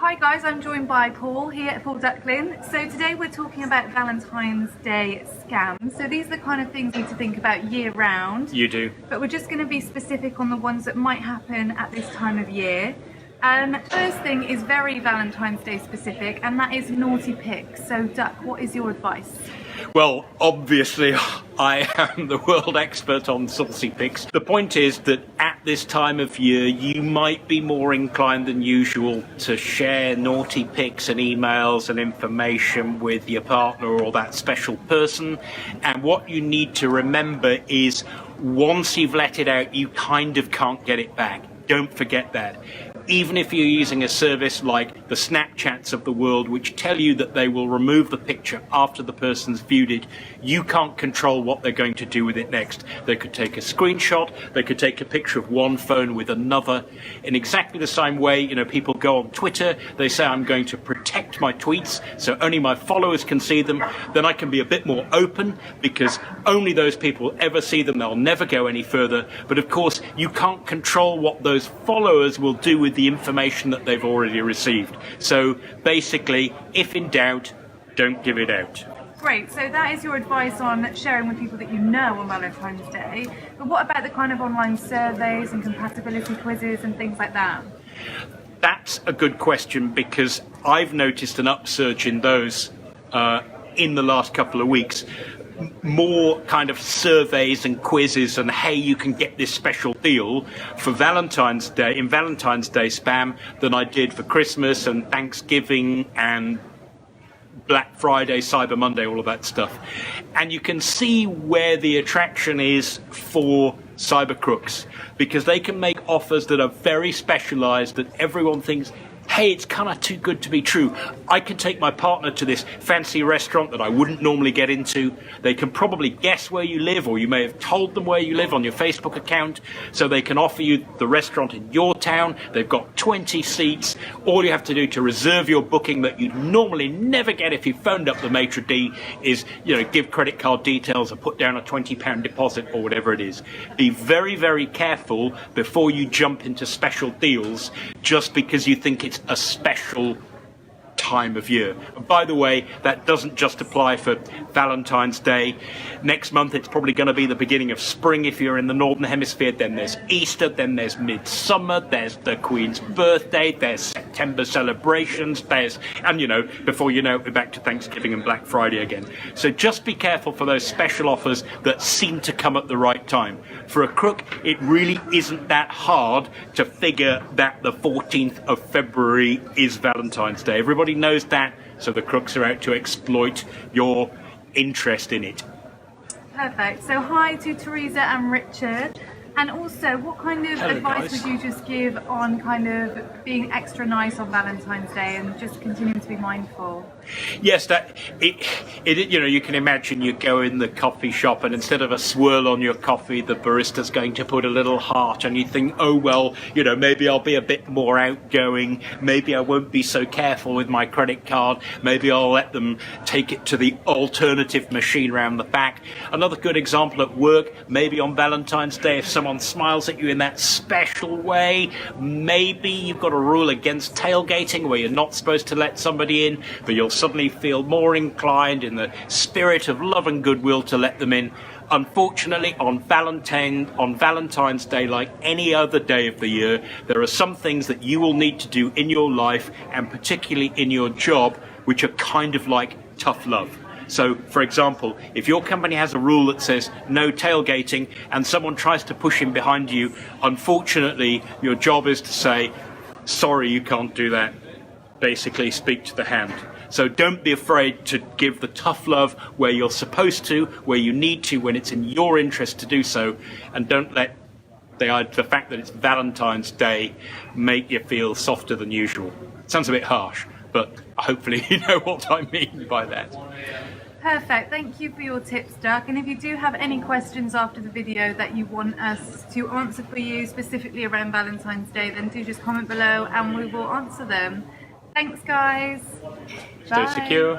Hi guys, I'm joined by Paul here at Paul Ducklin. So today we're talking about Valentine's Day scams. So these are the kind of things you need to think about year round. You do. But we're just going to be specific on the ones that might happen at this time of year. First thing is very Valentine's Day specific, and that is naughty pics. So Duck, what is your advice? Well, obviously, I am the world expert on saucy pics. The point is that at this time of year, you might be more inclined than usual to share naughty pics and emails and information with your partner or that special person. And what you need to remember is once you've let it out, you kind of can't get it back. Don't forget that. Even if you're using a service like the Snapchats of the world, which tell you that they will remove the picture after the person's viewed it, you can't control what they're going to do with it next. They could take a screenshot, they could take a picture of one phone with another. In exactly the same way, people go on Twitter, they say, I'm going to protect my tweets, so only my followers can see them. Then I can be a bit more open, because only those people ever see them, they'll never go any further. But of course, you can't control what those followers will do with the information that they've already received. So basically, if in doubt, don't give it out. Great, so that is your advice on sharing with people that you know on Valentine's Day. But what about the kind of online surveys and compatibility quizzes and things like that? That's a good question, because I've noticed an upsurge in those in the last couple of weeks. More kind of surveys and quizzes and hey, you can get this special deal for Valentine's Day, in Valentine's Day spam, than I did for Christmas and Thanksgiving and Black Friday, Cyber Monday, all of that stuff. And you can see where the attraction is for cyber crooks, because they can make offers that are very specialized, that everyone thinks, hey, it's kind of too good to be true. I can take my partner to this fancy restaurant that I wouldn't normally get into. They can probably guess where you live, or you may have told them where you live on your Facebook account, so they can offer you the restaurant in your town. They've got 20 seats. All you have to do to reserve your booking that you'd normally never get if you phoned up the maitre d' is, give credit card details or put down a £20 deposit or whatever it is. Be very, very careful before you jump into special deals just because you think it's a special time of year. And by the way, that doesn't just apply for Valentine's Day. Next month it's probably going to be the beginning of spring if you're in the Northern Hemisphere. Then there's Easter, then there's Midsummer, there's the Queen's birthday, there's September celebrations, and before you know it, we're back to Thanksgiving and Black Friday again. So just be careful for those special offers that seem to come at the right time. For a crook, it really isn't that hard to figure that the 14th of February is Valentine's Day. Everybody knows that, so the crooks are out to exploit your interest in it. Perfect. So hi to Teresa and Richard. And also, what kind of advice would you just give on kind of being extra nice on Valentine's Day and just continuing to be mindful? Yes, you can imagine you go in the coffee shop and instead of a swirl on your coffee, the barista's going to put a little heart, and you think, oh, well, maybe I'll be a bit more outgoing. Maybe I won't be so careful with my credit card. Maybe I'll let them take it to the alternative machine around the back. Another good example at work, maybe on Valentine's Day, if someone smiles at you in that special way, maybe you've got a rule against tailgating where you're not supposed to let somebody in, but you'll suddenly feel more inclined in the spirit of love and goodwill to let them in. Unfortunately, on Valentine's Day, like any other day of the year, there are some things that you will need to do in your life, and particularly in your job, which are kind of like tough love. So, for example, if your company has a rule that says no tailgating and someone tries to push in behind you, unfortunately, your job is to say, sorry, you can't do that. Basically, speak to the hand. So don't be afraid to give the tough love where you're supposed to, where you need to, when it's in your interest to do so, and don't let the fact that it's Valentine's Day make you feel softer than usual. Sounds a bit harsh, but hopefully you know what I mean by that. Perfect, thank you for your tips, Duck. And if you do have any questions after the video that you want us to answer for you, specifically around Valentine's Day, then do just comment below and we will answer them. Thanks, guys. Stay secure.